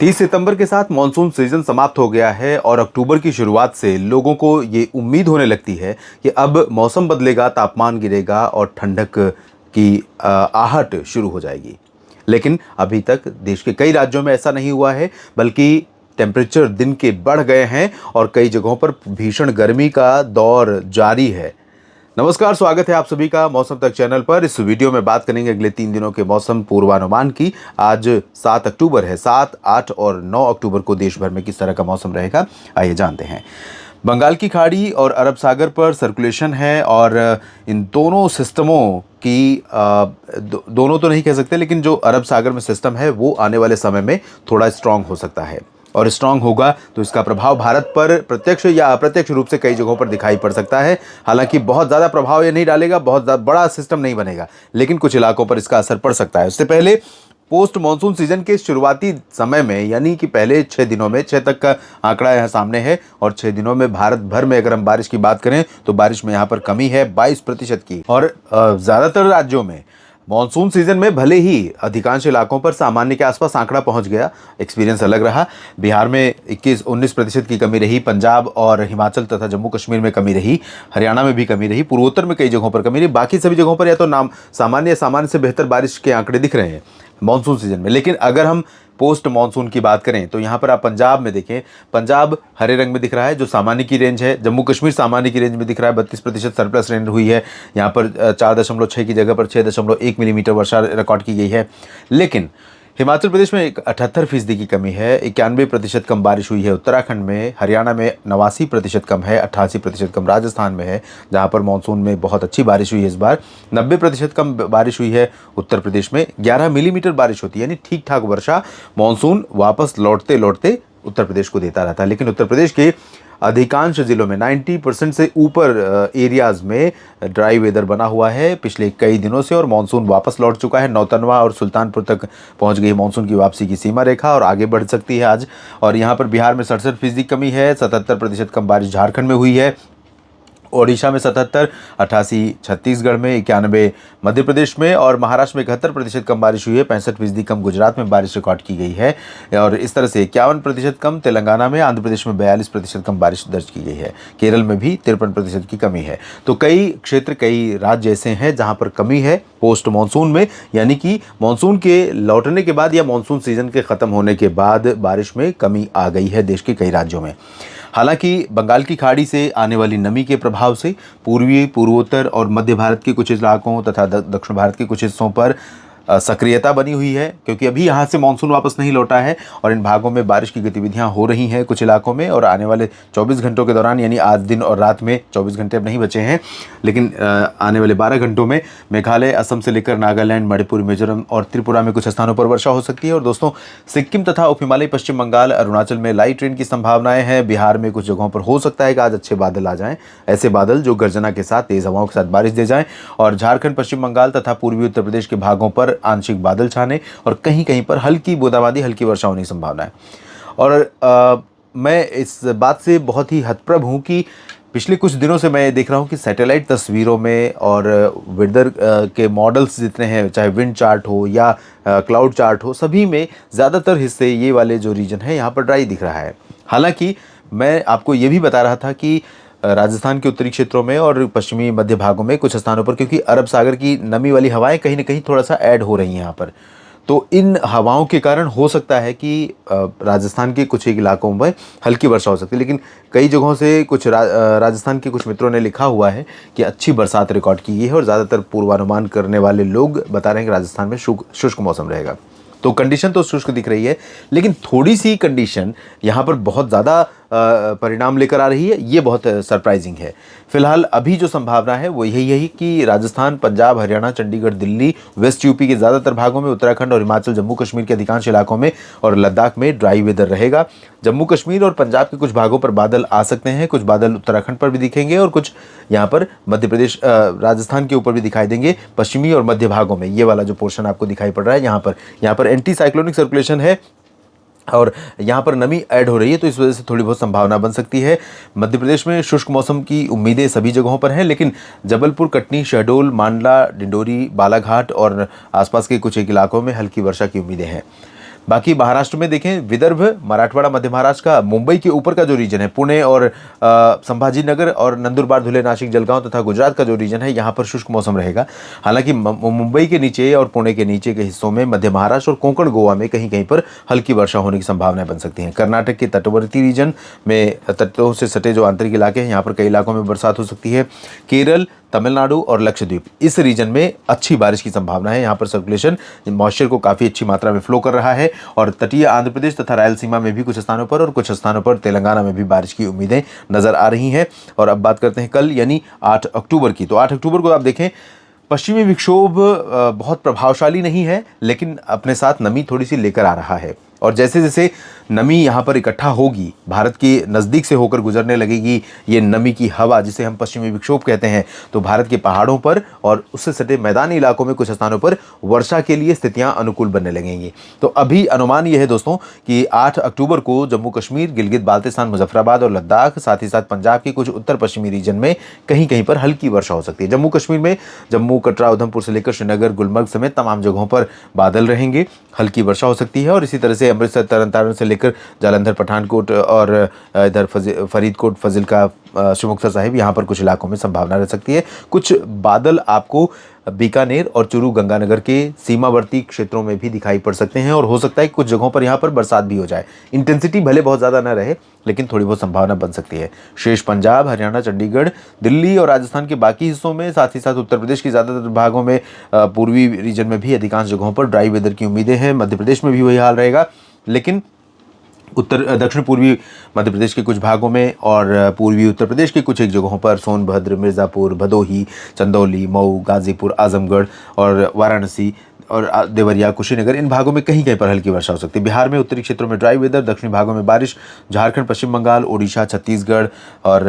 30 सितंबर के साथ monsoon season समाप्त हो गया है और अक्टूबर की शुरुआत से लोगों को ये उम्मीद होने लगती है कि अब मौसम बदलेगा, तापमान गिरेगा और ठंडक की आहट शुरू हो जाएगी। लेकिन अभी तक देश के कई राज्यों में ऐसा नहीं हुआ है, बल्कि टेम्परेचर दिन के बढ़ गए हैं और कई जगहों पर भीषण गर्मी का दौर जारी है। नमस्कार, स्वागत है आप सभी का मौसम तक चैनल पर। इस वीडियो में बात करेंगे अगले 3 दिनों के मौसम पूर्वानुमान की। आज 7 अक्टूबर है। 7, 8 और 9 अक्टूबर को देश भर में किस तरह का मौसम रहेगा, आइए जानते हैं। बंगाल की खाड़ी और अरब सागर पर सर्कुलेशन है और इन दोनों सिस्टमों की दोनों तो नहीं कह सकते, लेकिन जो अरब सागर में सिस्टम है वो आने वाले समय में थोड़ा स्ट्रांग हो सकता है और स्ट्रांग होगा तो इसका प्रभाव भारत पर प्रत्यक्ष या अप्रत्यक्ष रूप से कई जगहों पर दिखाई पड़ सकता है। हालांकि बहुत ज़्यादा प्रभाव ये नहीं डालेगा, बहुत ज़्यादा बड़ा सिस्टम नहीं बनेगा, लेकिन कुछ इलाकों पर इसका असर पड़ सकता है। उससे पहले पोस्ट मानसून सीजन के शुरुआती समय में, यानी कि पहले 6 दिनों में, 6 तक का आंकड़ा यहाँ सामने है और 6 दिनों में भारत भर में अगर हम बारिश की बात करें तो बारिश में यहाँ पर कमी है 22% की। और ज़्यादातर राज्यों में मानसून सीजन में भले ही अधिकांश इलाकों पर सामान्य के आसपास आंकड़ा पहुंच गया, एक्सपीरियंस अलग रहा। बिहार में 21-19% की कमी रही, पंजाब और हिमाचल तथा जम्मू कश्मीर में कमी रही, हरियाणा में भी कमी रही, पूर्वोत्तर में कई जगहों पर कमी रही। बाकी सभी जगहों पर या तो सामान्य से बेहतर बारिश के आंकड़े दिख रहे हैं मानसून सीजन में। लेकिन अगर हम पोस्ट मानसून की बात करें तो यहाँ पर आप पंजाब में देखें, पंजाब हरे रंग में दिख रहा है जो सामान्य की रेंज है। जम्मू कश्मीर सामान्य की रेंज में दिख रहा है, 32% सरप्लस रेंज हुई है। यहाँ पर 4.6 की जगह पर 6.1 मिलीमीटर वर्षा रिकॉर्ड की गई है। लेकिन हिमाचल प्रदेश में 78% की कमी है, 91% कम बारिश हुई है उत्तराखंड में, हरियाणा में 89% कम है, 88% कम राजस्थान में है जहां पर मानसून में बहुत अच्छी बारिश हुई है इस बार। 90% कम बारिश हुई है उत्तर प्रदेश में, 11 मिलीमीटर बारिश होती है, यानी ठीक ठाक वर्षा मानसून वापस लौटते लौटते उत्तर प्रदेश को देता रहता है। लेकिन उत्तर प्रदेश के अधिकांश जिलों में 90% से ऊपर एरियाज़ में ड्राई वेदर बना हुआ है पिछले कई दिनों से और मानसून वापस लौट चुका है। नौतनवा और सुल्तानपुर तक पहुंच गई मानसून की वापसी की सीमा रेखा और आगे बढ़ सकती है आज। और यहाँ पर बिहार में 67% कमी है, 77% कम बारिश झारखंड में हुई है, ओडिशा में 77, 88 छत्तीसगढ़ में, 91 मध्य प्रदेश में और महाराष्ट्र में 71% कम बारिश हुई है, 65% कम गुजरात में बारिश रिकॉर्ड की गई है और इस तरह से 51% कम तेलंगाना में, आंध्र प्रदेश में 42% कम बारिश दर्ज की गई है, केरल में भी 53% की कमी है। तो कई क्षेत्र, कई राज्य ऐसे हैं जहां पर कमी है पोस्ट मानसून में, यानी कि मानसून के लौटने के बाद या मानसून सीजन के ख़त्म होने के बाद बारिश में कमी आ गई है देश के कई राज्यों में। हालांकि बंगाल की खाड़ी से आने वाली नमी के प्रभाव से पूर्वी, पूर्वोत्तर और मध्य भारत के कुछ इलाकों तथा दक्षिण भारत के कुछ हिस्सों पर सक्रियता बनी हुई है, क्योंकि अभी यहाँ से मानसून वापस नहीं लौटा है और इन भागों में बारिश की गतिविधियाँ हो रही हैं कुछ इलाकों में। और आने वाले 24 घंटों के दौरान, यानी आज दिन और रात में, 24 घंटे अब नहीं बचे हैं, लेकिन आने वाले 12 घंटों में मेघालय, असम से लेकर नागालैंड, मणिपुर, मिजोरम और त्रिपुरा में कुछ स्थानों पर वर्षा हो सकती है। और दोस्तों, सिक्किम तथा उप हिमालयी पश्चिम बंगाल, अरुणाचल में लाइट रेन की संभावनाएं हैं। बिहार में कुछ जगहों पर हो सकता है कि आज अच्छे बादल आ जाएं, ऐसे बादल जो गर्जना के साथ, तेज हवाओं के साथ बारिश दे जाएं। और झारखंड, पश्चिम बंगाल तथा पूर्वी उत्तर प्रदेश के भागों पर आंशिक बादल छाने और कहीं कहीं पर हल्की बूंदाबांदी, हल्की वर्षा होने की संभावना है। और मैं इस बात से बहुत ही हतप्रभ हूँ कि पिछले कुछ दिनों से मैं देख रहा हूँ कि सैटेलाइट तस्वीरों में और वेदर के मॉडल्स जितने हैं, चाहे विंड चार्ट हो या क्लाउड चार्ट हो, सभी में ज़्यादातर हिस्से, ये वाले जो रीजन है यहाँ पर ड्राई दिख रहा है। हालांकि मैं आपको ये भी बता रहा था कि राजस्थान के उत्तरी क्षेत्रों में और पश्चिमी मध्य भागों में कुछ स्थानों पर, क्योंकि अरब सागर की नमी वाली हवाएं कहीं ना कहीं थोड़ा सा ऐड हो रही हैं यहाँ पर, तो इन हवाओं के कारण हो सकता है कि राजस्थान के कुछ एक इलाकों में हल्की वर्षा हो सकती है। लेकिन कई जगहों से कुछ राजस्थान के कुछ मित्रों ने लिखा हुआ है कि अच्छी बरसात रिकॉर्ड की गई है और ज़्यादातर पूर्वानुमान करने वाले लोग बता रहे हैं कि राजस्थान में शुष्क मौसम रहेगा। तो कंडीशन तो शुष्क दिख रही है, लेकिन थोड़ी सी कंडीशन यहाँ पर बहुत ज़्यादा परिणाम लेकर आ रही है, ये बहुत सरप्राइजिंग है। फिलहाल अभी जो संभावना है वो यही कि राजस्थान, पंजाब, हरियाणा, चंडीगढ़, दिल्ली, वेस्ट यूपी के ज़्यादातर भागों में, उत्तराखंड और हिमाचल, जम्मू कश्मीर के अधिकांश इलाकों में और लद्दाख में ड्राई वेदर रहेगा। जम्मू कश्मीर और पंजाब के कुछ भागों पर बादल आ सकते हैं, कुछ बादल उत्तराखंड पर भी दिखेंगे और कुछ यहाँ पर मध्य प्रदेश, राजस्थान के ऊपर भी दिखाई देंगे, पश्चिमी और मध्य भागों में। ये वाला जो पोर्शन आपको दिखाई पड़ रहा है, यहाँ पर एंटी साइक्लोनिक सर्कुलेशन है और यहाँ पर नमी ऐड हो रही है, तो इस वजह से थोड़ी बहुत संभावना बन सकती है। मध्य प्रदेश में शुष्क मौसम की उम्मीदें सभी जगहों पर हैं, लेकिन जबलपुर, कटनी, शहडोल, मांडला, डिंडोरी, बालाघाट और आसपास के कुछ एक इलाकों में हल्की वर्षा की उम्मीदें हैं। बाकी महाराष्ट्र में देखें, विदर्भ, मराठवाड़ा, मध्य महाराष्ट्र का मुंबई के ऊपर का जो रीजन है, पुणे और संभाजी नगर और नंदुरबार, धुले, नासिक, जलगांव तथा गुजरात का जो रीजन है, यहाँ पर शुष्क मौसम रहेगा। हालांकि मुंबई के नीचे और पुणे के नीचे के हिस्सों में, मध्य महाराष्ट्र और कोंकण गोवा में कहीं कहीं पर हल्की वर्षा होने की संभावनाएं बन सकती हैं। कर्नाटक के तटवर्ती रीजन में, तटों से सटे जो आंतरिक इलाके हैं, यहाँ पर कई इलाकों में बरसात हो सकती है। केरल, तमिलनाडु और लक्षद्वीप, इस रीजन में अच्छी बारिश की संभावना है। यहाँ पर सर्कुलेशन मॉइस्चर को काफ़ी अच्छी मात्रा में फ्लो कर रहा है और तटीय आंध्र प्रदेश तथा रायलसीमा में भी कुछ स्थानों पर और कुछ स्थानों पर तेलंगाना में भी बारिश की उम्मीदें नजर आ रही हैं। और अब बात करते हैं कल यानी 8 अक्टूबर की। तो 8 अक्टूबर को आप देखें, पश्चिमी विक्षोभ बहुत प्रभावशाली नहीं है, लेकिन अपने साथ नमी थोड़ी सी लेकर आ रहा है। और जैसे जैसे नमी यहाँ पर इकट्ठा होगी, भारत के नज़दीक से होकर गुजरने लगेगी ये नमी की हवा, जिसे हम पश्चिमी विक्षोभ कहते हैं, तो भारत के पहाड़ों पर और उससे सटे मैदानी इलाकों में कुछ स्थानों पर वर्षा के लिए स्थितियाँ अनुकूल बनने लगेंगी। तो अभी अनुमान यह है दोस्तों कि 8 अक्टूबर को जम्मू कश्मीर, गिलगित बाल्तिस्तान, मुजफ्फराबाद और लद्दाख, साथ ही साथ पंजाब के कुछ उत्तर पश्चिमी रीजन में कहीं कहीं पर हल्की वर्षा हो सकती है। जम्मू कश्मीर में जम्मू, कटरा, उधमपुर से लेकर श्रीनगर, गुलमर्ग समेत तमाम जगहों पर बादल रहेंगे, हल्की वर्षा हो सकती है। और इसी तरह से अमृतसर, तरन तारण से लेकर जालंधर, पठानकोट और इधर फरीदकोट, फजिल्का, श्रीमुक्तसर साहिब, यहाँ पर कुछ इलाकों में संभावना रह सकती है। कुछ बादल आपको बीकानेर और चूरू, गंगानगर के सीमावर्ती क्षेत्रों में भी दिखाई पड़ सकते हैं और हो सकता है कुछ जगहों पर यहाँ पर बरसात भी हो जाए। इंटेंसिटी भले बहुत ज़्यादा ना रहे, लेकिन थोड़ी बहुत संभावना बन सकती है। शेष पंजाब, हरियाणा, चंडीगढ़, दिल्ली और राजस्थान के बाकी हिस्सों में, साथ ही साथ उत्तर प्रदेश के ज़्यादातर भागों में, पूर्वी रीजन में भी अधिकांश जगहों पर ड्राई वेदर की उम्मीदें हैं। मध्य प्रदेश में भी वही हाल रहेगा, लेकिन दक्षिण पूर्वी मध्य प्रदेश के कुछ भागों में और पूर्वी उत्तर प्रदेश के कुछ एक जगहों पर, सोनभद्र, मिर्ज़ापुर, भदोही, चंदौली, मऊ, गाजीपुर, आजमगढ़ और वाराणसी और देवरिया, कुशीनगर, इन भागों में कहीं कहीं पर हल्की वर्षा हो सकती है। बिहार में उत्तरी क्षेत्रों में ड्राई वेदर, दक्षिणी भागों में बारिश, झारखंड, पश्चिम बंगाल, ओडिशा, छत्तीसगढ़ और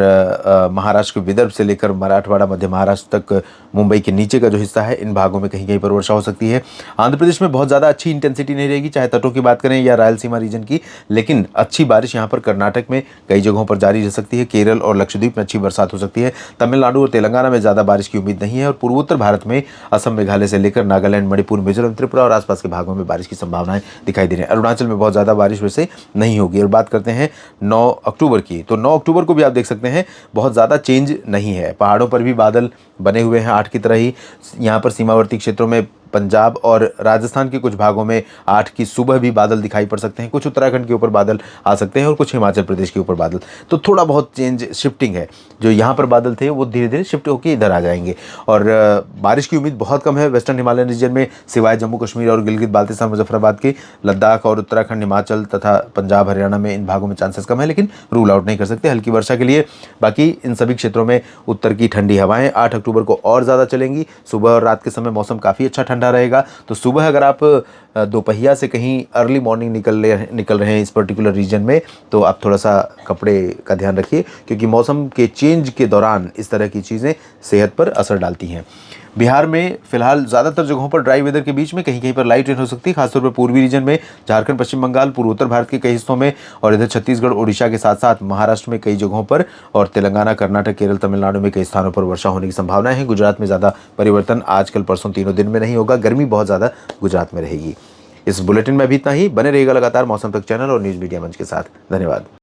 महाराष्ट्र के विदर्भ से लेकर मराठवाड़ा, मध्य महाराष्ट्र तक, मुंबई के नीचे का जो हिस्सा है, इन भागों में कहीं कहीं पर वर्षा हो सकती है। आंध्र प्रदेश में बहुत ज़्यादा अच्छी इंटेंसिटी नहीं रहेगी, चाहे तटों की बात करें या रायलसीमा रीजन की, लेकिन अच्छी बारिश यहाँ पर कर्नाटक में कई जगहों पर जारी रह सकती है। केरल और लक्षद्वीप में अच्छी बरसात हो सकती है। तमिलनाडु और तेलंगाना में ज़्यादा बारिश की उम्मीद नहीं है। और पूर्वोत्तर भारत में असम, मेघालय से लेकर नागालैंड, मणिपुर, मिजोरम, त्रिपुरा और आसपास के भागों में बारिश की संभावनाएं दिखाई दे रही हैं। अरुणाचल में बहुत ज़्यादा बारिश वैसे नहीं होगी। और बात करते हैं 9 अक्टूबर की, तो 9 अक्टूबर को भी आप देख सकते हैं बहुत ज़्यादा चेंज नहीं है। पहाड़ों पर भी बादल बने हुए हैं 8 की तरह ही। यहाँ पर सीमावर्ती क्षेत्रों में, पंजाब और राजस्थान के कुछ भागों में 8 की सुबह भी बादल दिखाई पड़ सकते हैं। कुछ उत्तराखंड के ऊपर बादल आ सकते हैं और कुछ हिमाचल प्रदेश के ऊपर बादल। तो थोड़ा बहुत चेंज, शिफ्टिंग है। जो यहाँ पर बादल थे वो धीरे धीरे शिफ्ट होकर इधर आ जाएंगे। और बारिश की उम्मीद बहुत कम है वेस्टर्न हिमालयन रीजन में, सिवाय जम्मू कश्मीर और गिलगित बाल्तिस्तान, मुजफ्फराबाद के। लद्दाख और उत्तराखंड, हिमाचल तथा पंजाब, हरियाणा में इन भागों में चांसेस कम है, लेकिन रूल आउट नहीं कर सकते हल्की वर्षा के लिए। बाकी इन सभी क्षेत्रों में उत्तर की ठंडी हवाएं 8 अक्टूबर को और ज़्यादा चलेंगी। सुबह और रात के समय मौसम काफ़ी अच्छा ठंडा रहेगा। तो सुबह अगर आप दोपहिया से कहीं अर्ली मॉर्निंग निकल रहे हैं इस पर्टिकुलर रीजन में, तो आप थोड़ा सा कपड़े का ध्यान रखिए, क्योंकि मौसम के चेंज के दौरान इस तरह की चीज़ें सेहत पर असर डालती हैं। बिहार में फिलहाल ज़्यादातर जगहों पर ड्राई वेदर के बीच में कहीं कहीं पर लाइट रेन हो सकती है, खासतौर पर पूर्वी रीजन में, झारखंड, पश्चिम बंगाल, पूर्वोत्तर भारत के कई हिस्सों में और इधर छत्तीसगढ़, ओडिशा के साथ साथ महाराष्ट्र में कई जगहों पर और तेलंगाना, कर्नाटक, केरल, तमिलनाडु में कई स्थानों पर वर्षा होने की संभावना है। गुजरात में ज़्यादा परिवर्तन आज कल परसों तीनों दिन में नहीं होगा। गर्मी बहुत ज़्यादा गुजरात में रहेगी। इस बुलेटिन में भी इतना ही। बने रहेगा लगातार मौसम तक चैनल और न्यूज़ मीडिया मंच के साथ। धन्यवाद।